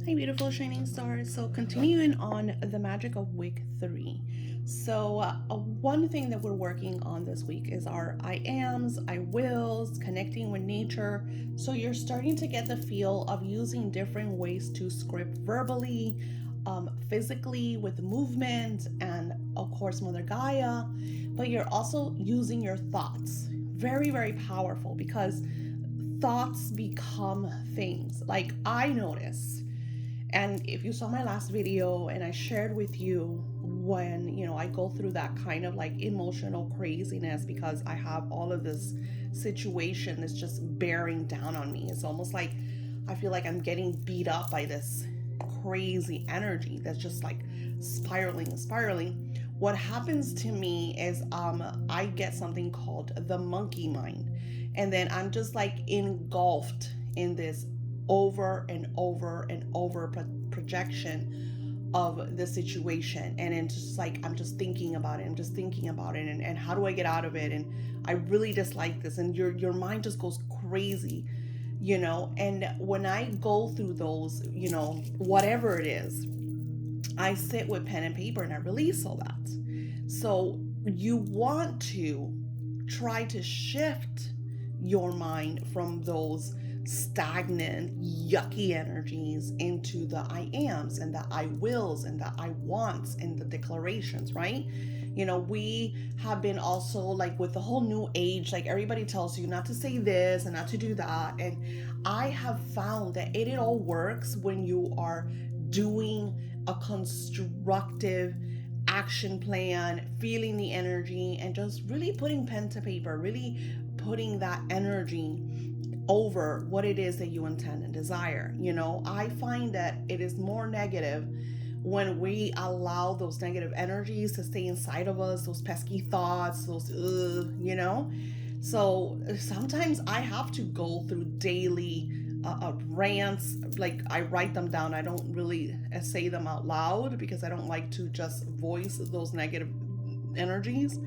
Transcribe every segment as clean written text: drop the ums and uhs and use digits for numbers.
Hi, beautiful shining stars. So, continuing on the magic of week 3. One thing that we're working on this week is our I ams, I wills, connecting with nature. So, you're starting to get the feel of using different ways to script verbally, physically with movement, and of course, Mother Gaia. But you're also using your thoughts. Very, very powerful because thoughts become things. Like, I notice, and if you saw my last video and I shared with you when, I go through that kind of like emotional craziness because I have all of this situation that's just bearing down on me. It's almost like I feel like I'm getting beat up by this crazy energy that's just like spiraling. What happens to me is I get something called the monkey mind. And then I'm just like engulfed in this over and over and over projection of the situation, and it's just like I'm just thinking about it, and how do I get out of it, and I really dislike this, and your mind just goes crazy. And when I go through those, whatever it is, I sit with pen and paper and I release all that. So you want to try to shift your mind from those stagnant, yucky energies into the I ams and the I wills and the I wants and the declarations, right? We have been also like with the whole new age, like everybody tells you not to say this and not to do that. And I have found that it all works when you are doing a constructive action plan, feeling the energy, and just really putting pen to paper, really putting that energy over what it is that you intend and desire. I find that it is more negative when we allow those negative energies to stay inside of us, those pesky thoughts, those, So sometimes I have to go through daily rants. Like, I write them down. I don't really say them out loud because I don't like to just voice those negative energies.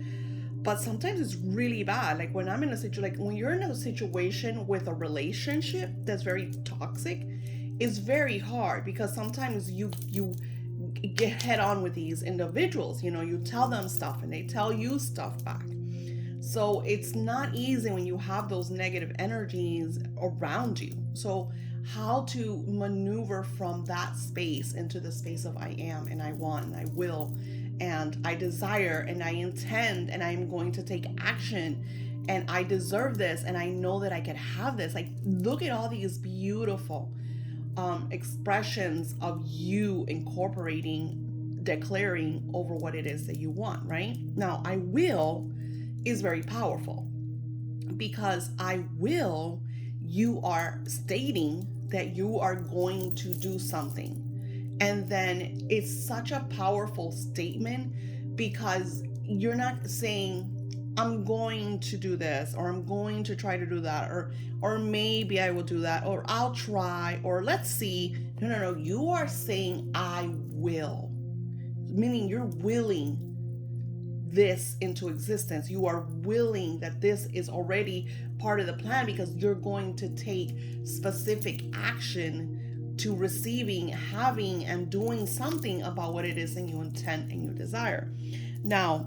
But sometimes it's really bad. Like when I'm in a situation, like when you're in a situation with a relationship that's very toxic, it's very hard because sometimes you get head on with these individuals. You tell them stuff and they tell you stuff back. So it's not easy when you have those negative energies around you. So how to maneuver from that space into the space of I am and I want and I will and I desire and I intend and I'm going to take action and I deserve this and I know that I can have this. Like, look at all these beautiful expressions of you incorporating, declaring over what it is that you want, right? Now, I will is very powerful because I will, you are stating that you are going to do something. And then it's such a powerful statement because you're not saying, I'm going to do this, or I'm going to try to do that, or maybe I will do that, or I'll try, or let's see. No. You are saying I will, meaning you're willing this into existence. You are willing that this is already part of the plan because you're going to take specific action to receiving, having, and doing something about what it is that you intend and you desire. Now,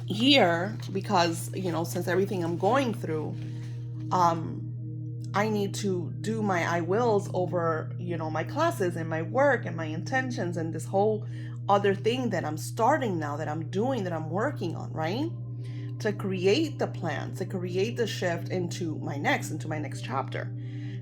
here, because, since everything I'm going through, I need to do my I wills over, my classes and my work and my intentions and this whole other thing that I'm starting now, that I'm doing, that I'm working on, right? To create the plan, to create the shift into my next chapter.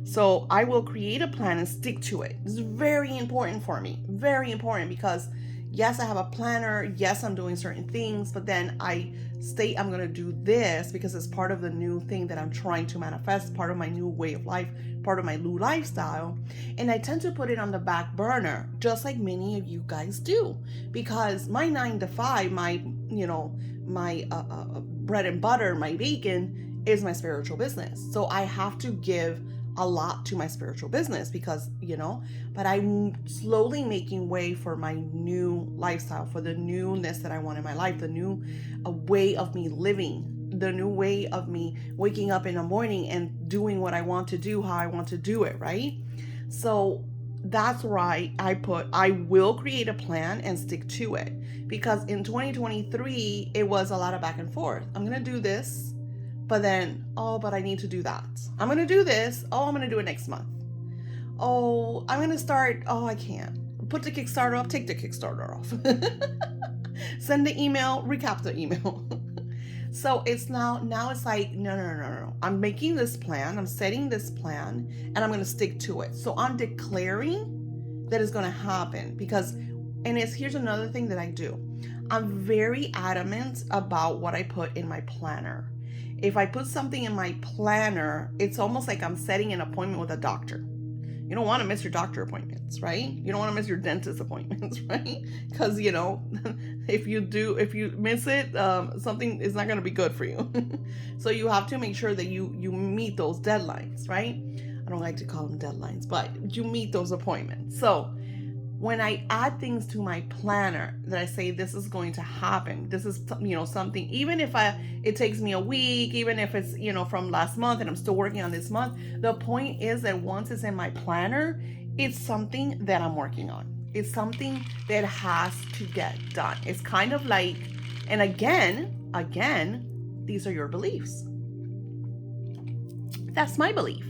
So I will create a plan and stick to it. This is very important for me. Very important because yes, I have a planner. Yes, I'm doing certain things, but then I state I'm going to do this because it's part of the new thing that I'm trying to manifest, part of my new way of life, part of my new lifestyle. And I tend to put it on the back burner, just like many of you guys do, because my 9 to 5, my bread and butter, my bacon is my spiritual business. So I have to give a lot to my spiritual business because, but I'm slowly making way for my new lifestyle, for the newness that I want in my life, the new way of me living, the new way of me waking up in the morning and doing what I want to do, how I want to do it, right? So that's right. I will create a plan and stick to it, because in 2023 it was a lot of back and forth. I'm gonna do this, but then, oh, but I need to do that. I'm gonna do this. Oh, I'm gonna do it next month. Oh, I'm gonna start. Oh, I can't. Put the Kickstarter up, take the Kickstarter off. Send the email, recap the email. So it's now it's like, no. I'm making this plan, I'm setting this plan, and I'm gonna stick to it. So I'm declaring that it's gonna happen, because, here's another thing that I do. I'm very adamant about what I put in my planner. If I put something in my planner, it's almost like I'm setting an appointment with a doctor. You don't want to miss your doctor appointments, right? You don't want to miss your dentist appointments, right? Because, if you miss it, something is not going to be good for you. So you have to make sure that you meet those deadlines, right? I don't like to call them deadlines, but you meet those appointments. So when I add things to my planner that I say this is going to happen, this is something, even if it takes me a week, even if it's from last month and I'm still working on this month, the point is that once it's in my planner, it's something that I'm working on. It's something that has to get done. It's kind of like, and again, these are your beliefs. That's my belief.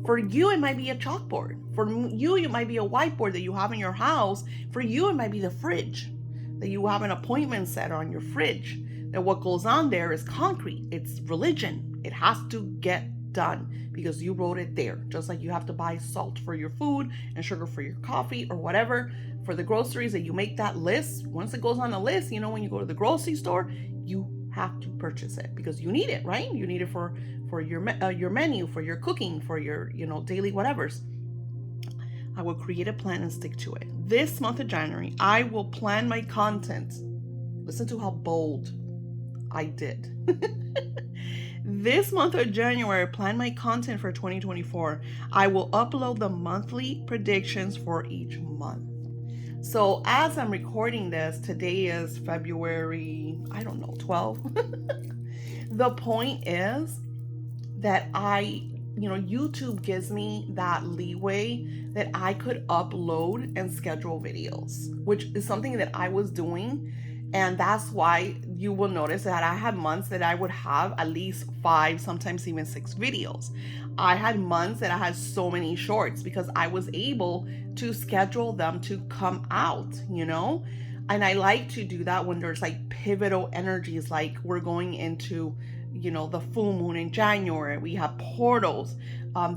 For you, it might be a chalkboard. For you, it might be a whiteboard that you have in your house. For you, it might be the fridge, that you have an appointment set on your fridge. That what goes on there is concrete. It's religion. It has to get done because you wrote it there. Just like you have to buy salt for your food and sugar for your coffee or whatever. For the groceries, that you make that list. Once it goes on the list, when you go to the grocery store, you have to purchase it because you need it, right? You need it for your menu, for your cooking, for your daily whatevers. I will create a plan and stick to it. This month of January, I will plan my content. Listen to how bold I did. This month of January, plan my content for 2024. I will upload the monthly predictions for each month. So as I'm recording this, today is February, 12. The point is that YouTube gives me that leeway that I could upload and schedule videos, which is something that I was doing. And that's why you will notice that I had months that I would have at least 5, sometimes even 6 videos. I had months that I had so many shorts because I was able to schedule them to come out, And I like to do that when there's like pivotal energies, like we're going into the full moon in January, we have portals.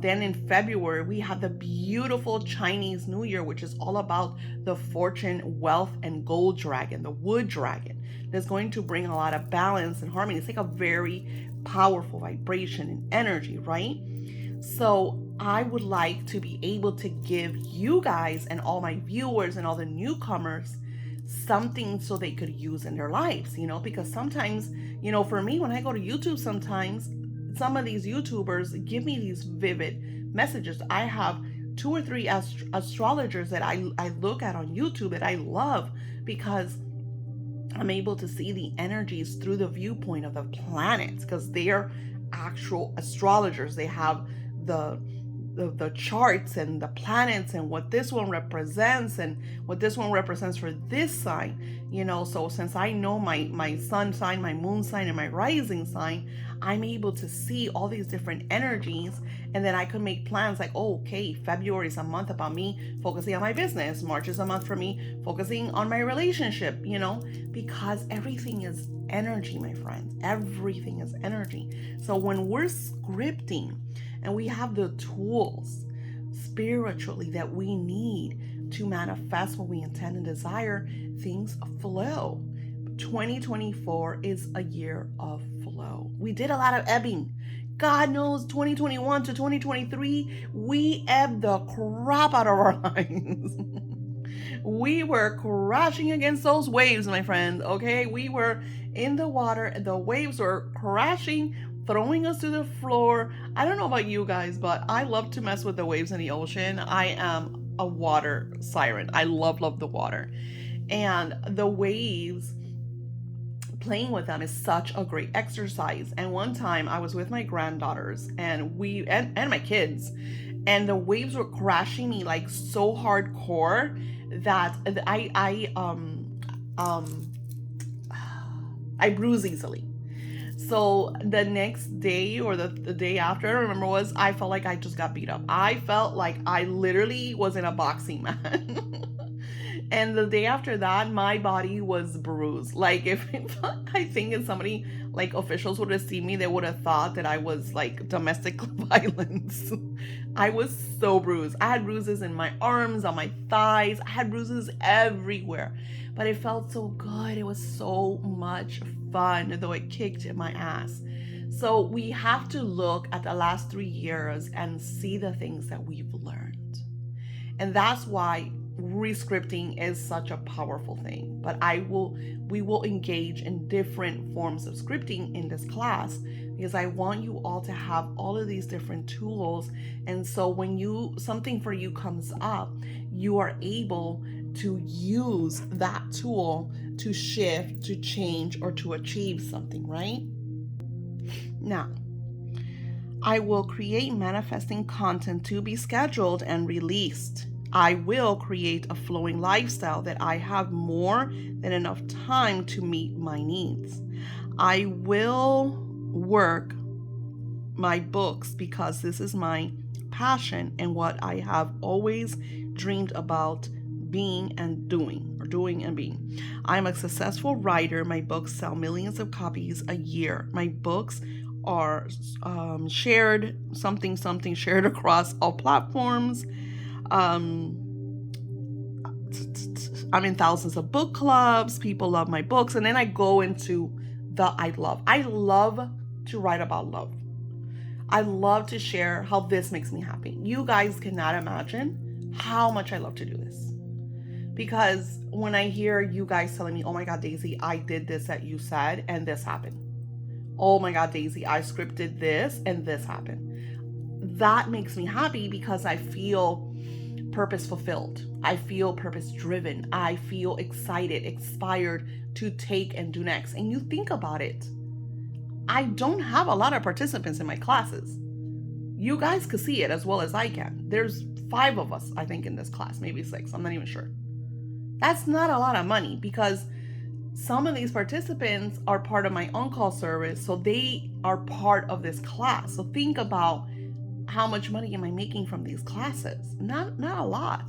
Then in February, we have the beautiful Chinese New Year, which is all about the fortune, wealth, and gold dragon, the wood dragon. That's going to bring a lot of balance and harmony. It's like a very powerful vibration and energy, right? So I would like to be able to give you guys and all my viewers and all the newcomers something so they could use in their lives, because sometimes, for me, when I go to YouTube, sometimes some of these YouTubers give me these vivid messages. I have 2 or 3 astrologers that I look at on YouTube that I love because I'm able to see the energies through the viewpoint of the planets, because they're actual astrologers. They have the charts and the planets and what this one represents and what this one represents for this sign, so since I know my sun sign, my moon sign, and my rising sign, I'm able to see all these different energies, and then I could make plans like, okay, February is a month about me focusing on my business. March is a month for me focusing on my relationship, because everything is energy, my friends. Everything is energy. So when we're scripting and we have the tools spiritually that we need to manifest what we intend and desire, things flow. 2024 is a year of flow. We did a lot of ebbing. God knows 2021 to 2023, we ebbed the crap out of our lives. We were crashing against those waves, my friend, okay? We were in the water, the waves were crashing, throwing us to the floor. I don't know about you guys, but I love to mess with the waves in the ocean. I am a water siren. I love the water. And the waves, playing with them is such a great exercise. And one time I was with my granddaughters and my kids, and the waves were crashing me like so hardcore that um I bruise easily. So the next day or the day after, I don't remember, was I felt like I just got beat up. I felt like I literally was in a boxing match. And the day after that, my body was bruised. Like, I think if somebody, like officials would have seen me, they would have thought that I was like domestic violence. I was so bruised. I had bruises in my arms, on my thighs. I had bruises everywhere. But it felt so good. It was so much fun, though it kicked my ass. So we have to look at the last 3 years and see the things that we've learned. And that's why rescripting is such a powerful thing. But we will engage in different forms of scripting in this class, because I want you all to have all of these different tools. And so when something for you comes up, you are able to use that tool to shift, to change, or to achieve something, right? Now, I will create manifesting content to be scheduled and released. I will create a flowing lifestyle that I have more than enough time to meet my needs. I will work my books because this is my passion and what I have always dreamed about being and doing, or doing and being. I'm a successful writer. My books sell millions of copies a year. My books are shared across all platforms. I'm in thousands of book clubs. People love my books. And then I go into I love to write about love. I love to share how this makes me happy. You guys cannot imagine how much I love to do this. Because when I hear you guys telling me, oh my God, Daisy, I did this that you said and this happened. Oh my God, Daisy, I scripted this and this happened. That makes me happy because I feel purpose fulfilled. I feel purpose driven. I feel excited, inspired to take and do next. And you think about it, I don't have a lot of participants in my classes. You guys could see it as well as I can. There's 5 of us, I think, in this class, maybe 6. I'm not even sure. That's not a lot of money, because some of these participants are part of my on-call service, so they are part of this class. So think about how much money am I making from these classes? Not a lot,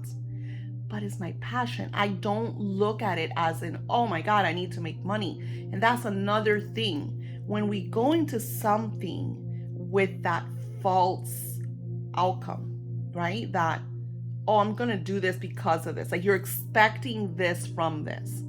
but it's my passion. I don't look at it as in, oh my God, I need to make money. And that's another thing. When we go into something with that false outcome, right? That, oh, I'm going to do this because of this. Like, you're expecting this from this.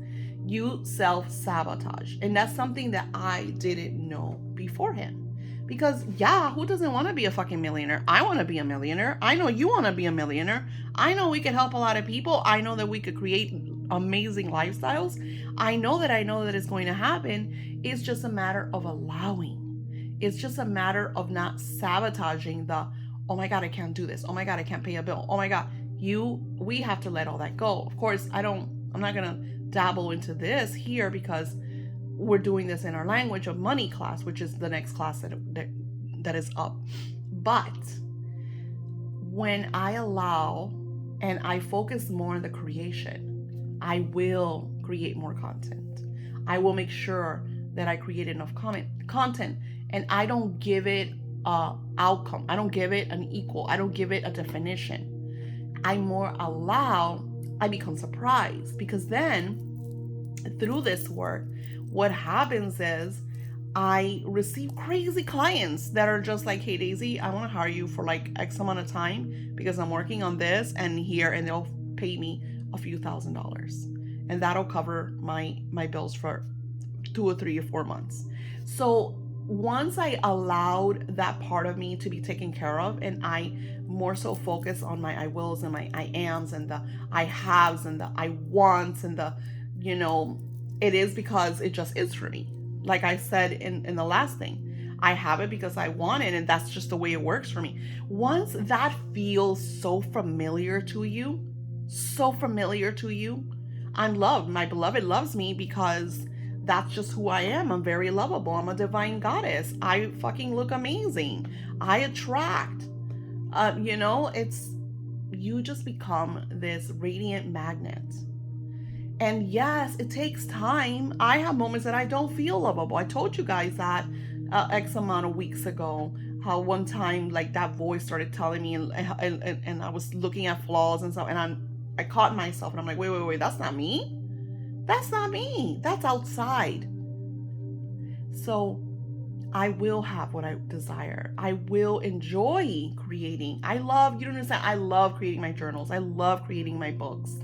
You self-sabotage. And that's something that I didn't know beforehand. Because, yeah, who doesn't want to be a fucking millionaire? I want to be a millionaire. I know you want to be a millionaire. I know we can help a lot of people. I know that we could create amazing lifestyles. I know that it's going to happen. It's just a matter of allowing. It's just a matter of not sabotaging the, oh my God, I can't do this. Oh my God, I can't pay a bill. Oh my God, we have to let all that go. Of course, I'm not going to dabble into this here because we're doing this in our language of money class, which is the next class that is up. But when I allow and I focus more on the creation, I will create more content. I will make sure that I create enough content, and I don't give it a outcome. I don't give it an equal. I don't give it a definition. I more allow. I become surprised, because then through this work, what happens is I receive crazy clients that are just like, hey, Daisy, I want to hire you for like X amount of time because I'm working on this and here, and they'll pay me a few $1,000s, and that'll cover my bills for 2 or 3 or 4 months. So once I allowed that part of me to be taken care of, and I more so focus on my I wills and my I ams and the I haves and the I wants and the, it is because it just is for me. Like I said in the last thing, I have it because I want it, and that's just the way it works for me. Once that feels so familiar to you, I'm loved. My beloved loves me because that's just who I am. I'm very lovable. I'm a divine goddess. I fucking look amazing. I attract It's you just become this radiant magnet. And yes, it takes time. I have moments that I don't feel lovable. I told you guys that X amount of weeks ago. How one time, like, that voice started telling me, and I was looking at flaws and stuff, and I caught myself, and I'm like, wait, that's not me. That's not me. That's outside. So I will have what I desire. I will enjoy creating. You don't understand. I love creating my journals. I love creating my books.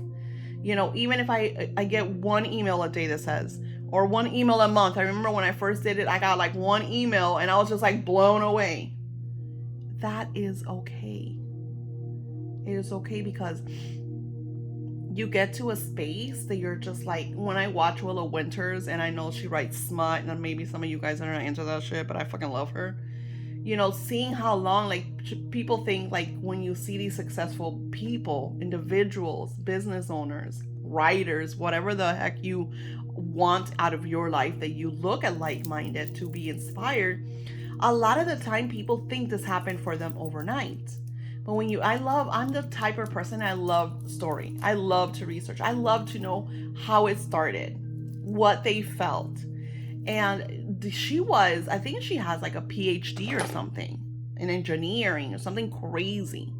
Even if I get one email a day that says, or one email a month. I remember when I first did it, I got like one email and I was just like blown away. That is okay. It is okay because you get to a space that you're just like, when I watch Willow Winters, and I know she writes smut, and maybe some of you guys are not into that shit, but I fucking love her. Seeing how long, like, people think, like, when you see these successful people, individuals, business owners, writers, whatever the heck you want out of your life, that you look at like-minded to be inspired, a lot of the time people think this happened for them overnight. But I'm the type of person, I love story. I love to research. I love to know how it started, what they felt. And I think she has like a PhD or something in engineering or something crazy.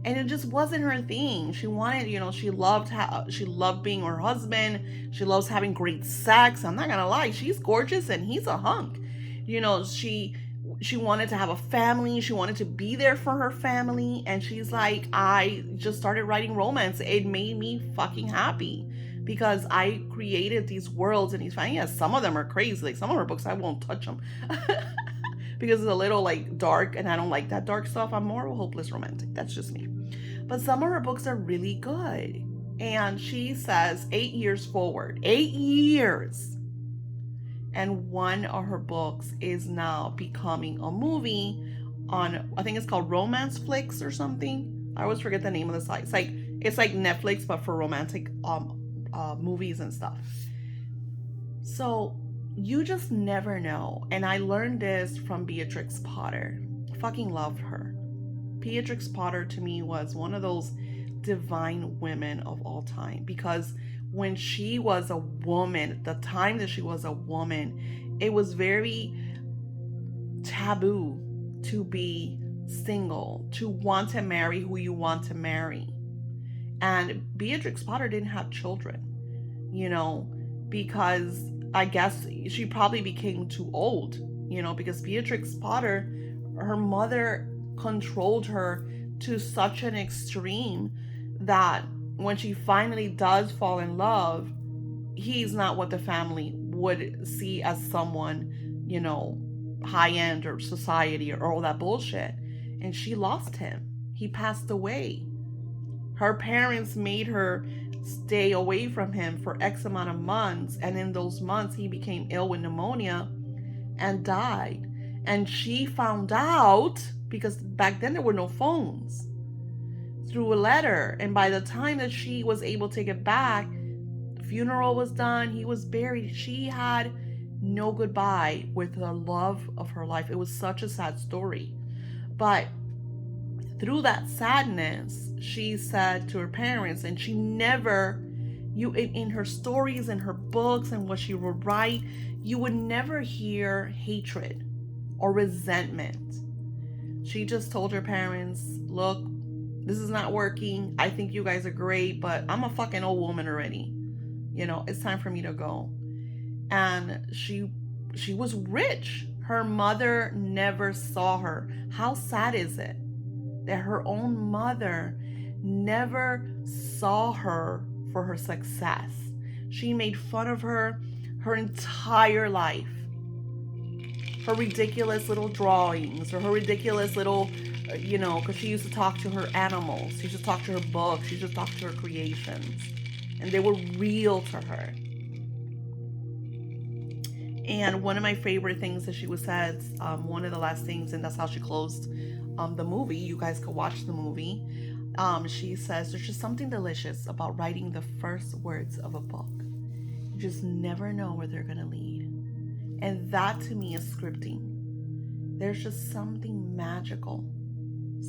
And it just wasn't her thing. She wanted, she loved being her husband. She loves having great sex. I'm not gonna lie, she's gorgeous and he's a hunk. She wanted to have a family. She wanted to be there for her family. And she's like, I just started writing romance. It made me fucking happy because I created these worlds and these fine. Yeah, some of them are crazy. Like, some of her books, I won't touch them because it's a little like dark, and I don't like that dark stuff. I'm more of a hopeless romantic. That's just me. But some of her books are really good. And she says 8 years forward. 8 years. And one of her books is now becoming a movie on, I think it's called Romance Flix or something. I always forget the name of the site. It's like Netflix, but for romantic movies and stuff. So you just never know. And I learned this from Beatrix Potter. I fucking loved her. Beatrix Potter to me was one of those divine women of all time, because when she was a woman, the time that she was a woman, it was very taboo to be single, to want to marry who you want to marry. And Beatrix Potter didn't have children, because I guess she probably became too old, because Beatrix Potter, her mother controlled her to such an extreme that when she finally does fall in love, he's not what the family would see as someone, high end or society or all that bullshit. And she lost him. He passed away. Her parents made her stay away from him for X amount of months. And in those months, he became ill with pneumonia and died. And she found out, because back then there were no phones, through a letter. And by the time that she was able to get back, the funeral was done, he was buried. She had no goodbye with the love of her life. It was such a sad story. But through that sadness, she said to her parents, and she never, in her stories and her books and what she would write, you would never hear hatred or resentment. She just told her parents, look, this is not working. I think you guys are great, but I'm a fucking old woman already. It's time for me to go. And she was rich. Her mother never saw her. How sad is it that her own mother never saw her for her success? She made fun of her entire life. Her ridiculous little drawings, or her ridiculous little, because she used to talk to her animals. She used to talk to her books. She used to talk to her creations. And they were real to her. And one of my favorite things that she says, one of the last things, and that's how she closed the movie. You guys could watch the movie. She says, there's just something delicious about writing the first words of a book. You just never know where they're going to lead. And that to me is scripting. There's just something magical,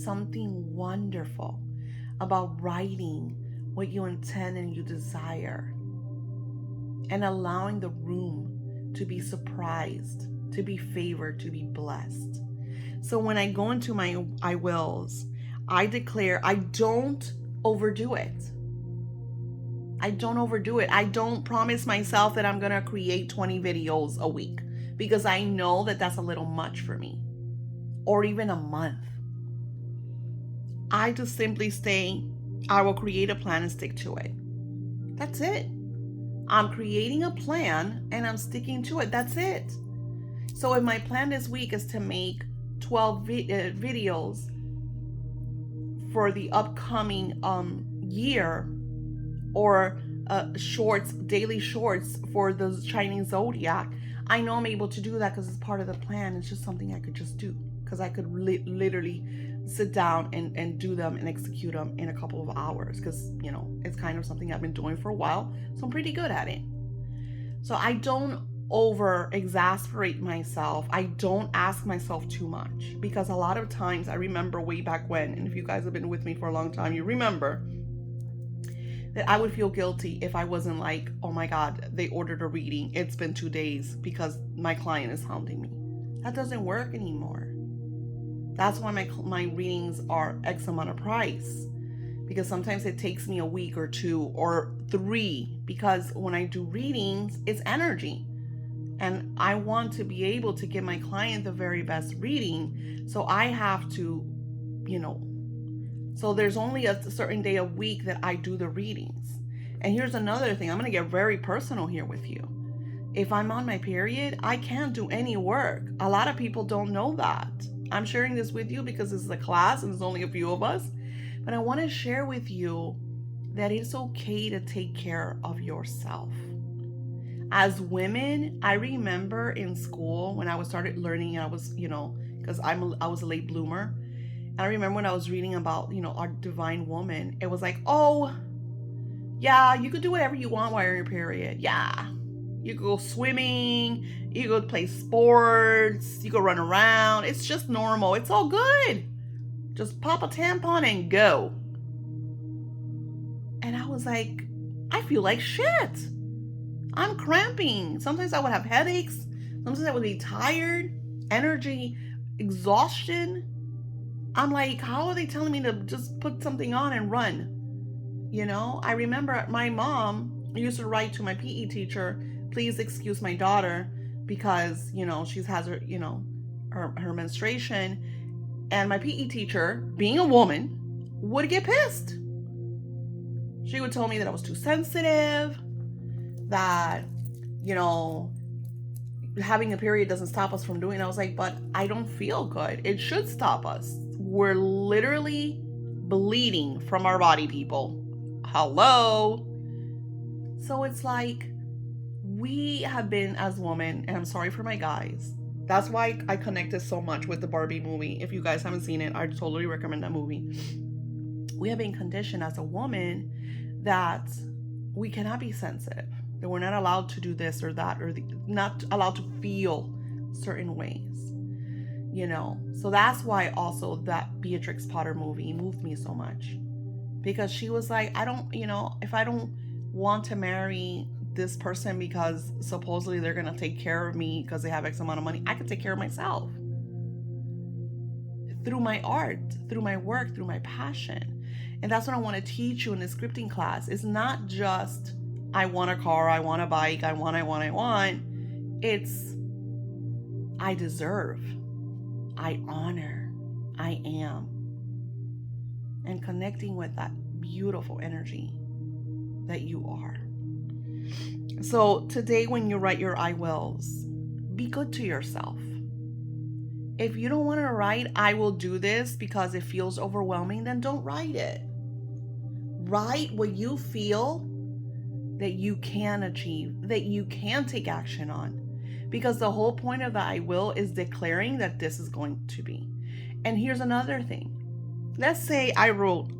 something wonderful about writing what you intend and you desire and allowing the room to be surprised, to be favored, to be blessed. So when I go into my I wills, I declare I don't overdo it. I don't overdo it. I don't promise myself that I'm going to create 20 videos a week because I know that that's a little much for me, or even a month. I just simply say, I will create a plan and stick to it. That's it. I'm creating a plan and I'm sticking to it. That's it. So if my plan this week is to make 12 videos for the upcoming year, or shorts, daily shorts for the Chinese zodiac, I know I'm able to do that because it's part of the plan. It's just something I could just do because I could literally sit down and do them and execute them in a couple of hours because, you know, it's kind of something I've been doing for a while, so I'm pretty good at it. So I don't over exasperate myself. I don't ask myself too much because a lot of times I remember way back when, and if you guys have been with me for a long time, you remember that I would feel guilty if I wasn't like, oh my God, they ordered a reading. It's been 2 days because my client is hounding me. That doesn't work anymore. That's why my readings are X amount of price, because sometimes it takes me a week or 2 or 3, because when I do readings, it's energy. And I want to be able to give my client the very best reading. So I have to, so there's only a certain day a week that I do the readings. And here's another thing. I'm going to get very personal here with you. If I'm on my period, I can't do any work. A lot of people don't know that. I'm sharing this with you because this is a class and there's only a few of us. But I want to share with you that it's okay to take care of yourself. As women, I remember in school when I started learning, I was, because I was a late bloomer. And I remember when I was reading about, our divine woman, it was like, oh, yeah, you could do whatever you want while you're in your period. Yeah. You could go swimming, you could play sports, you could run around. It's just normal. It's all good. Just pop a tampon and go. And I was like, I feel like shit. I'm cramping. Sometimes I would have headaches. Sometimes I would be tired, energy, exhaustion. I'm like, how are they telling me to just put something on and run? I remember my mom used to write to my PE teacher, please excuse my daughter because, she has her, her menstruation. And my PE teacher, being a woman, would get pissed. She would tell me that I was too sensitive, that, having a period doesn't stop us from doing it. I was like, but I don't feel good. It should stop us. We're literally bleeding from our body, people. Hello. So it's like, we have been as women, and I'm sorry for my guys. That's why I connected so much with the Barbie movie. If you guys haven't seen it, I totally recommend that movie. We have been conditioned as a woman that we cannot be sensitive, that we're not allowed to do this or that, or not allowed to feel certain ways, So that's why also that Beatrix Potter movie moved me so much, because she was like, I don't, if I don't want to marry this person because supposedly they're going to take care of me because they have X amount of money, I can take care of myself through my art, through my work, through my passion. And that's what I want to teach you in the scripting class. It's not just, I want a car, I want a bike, I want. It's, I deserve, I honor, I am. And connecting with that beautiful energy that you are. So today when you write your I wills, be good to yourself. If you don't want to write, I will do this because it feels overwhelming, then don't write it. Write what you feel that you can achieve, that you can take action on. Because the whole point of the I will is declaring that this is going to be. And here's another thing. Let's say I wrote,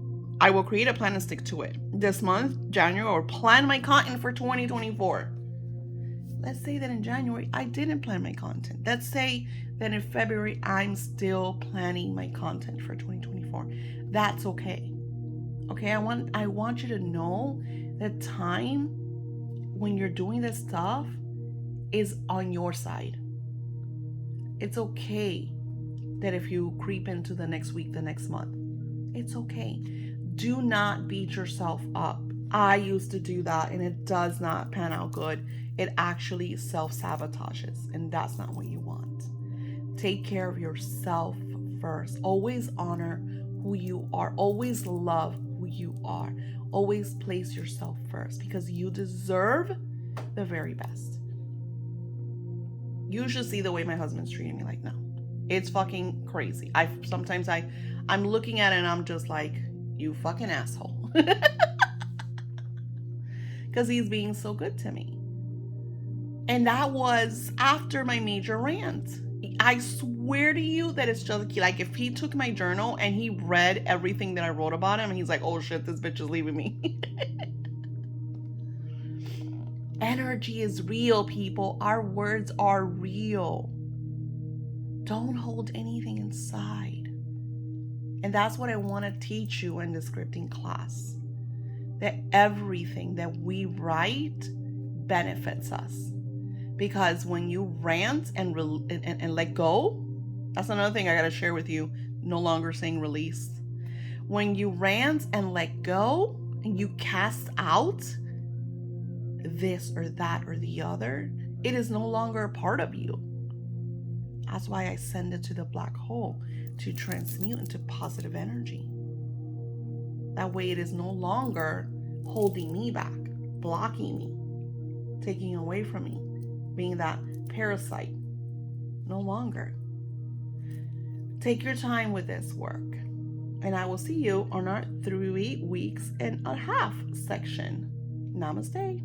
I will create a plan and stick to it. This month, January, or plan my content for 2024. Let's say that in January, I didn't plan my content. Let's say that in February, I'm still planning my content for 2024. for. That's okay. Okay, I want you to know that time when you're doing this stuff is on your side. It's okay that if you creep into the next week, the next month, it's okay. Do not beat yourself up. I used to do that and it does not pan out good. It actually self-sabotages, and that's not what you want. Take care of yourself first. Always honor who you are. Always love who you are. Always place yourself first because you deserve the very best. You should see the way my husband's treating me like now. It's fucking crazy. Sometimes I'm looking at it and I'm just like, you fucking asshole. Because he's being so good to me. And that was after my major rant. I swear to you that it's just like if he took my journal and he read everything that I wrote about him and he's like, oh shit, this bitch is leaving me. Energy is real, people. Our words are real. Don't hold anything inside. And that's what I want to teach you in the scripting class. That everything that we write benefits us. Because when you rant and let go, that's another thing I got to share with you, no longer saying release. When you rant and let go and you cast out this or that or the other, it is no longer a part of you. That's why I send it to the black hole to transmute into positive energy. That way it is no longer holding me back, blocking me, taking away from me, being that parasite. No longer. Take your time with this work. And I will see you on our 3 weeks and a half section. Namaste.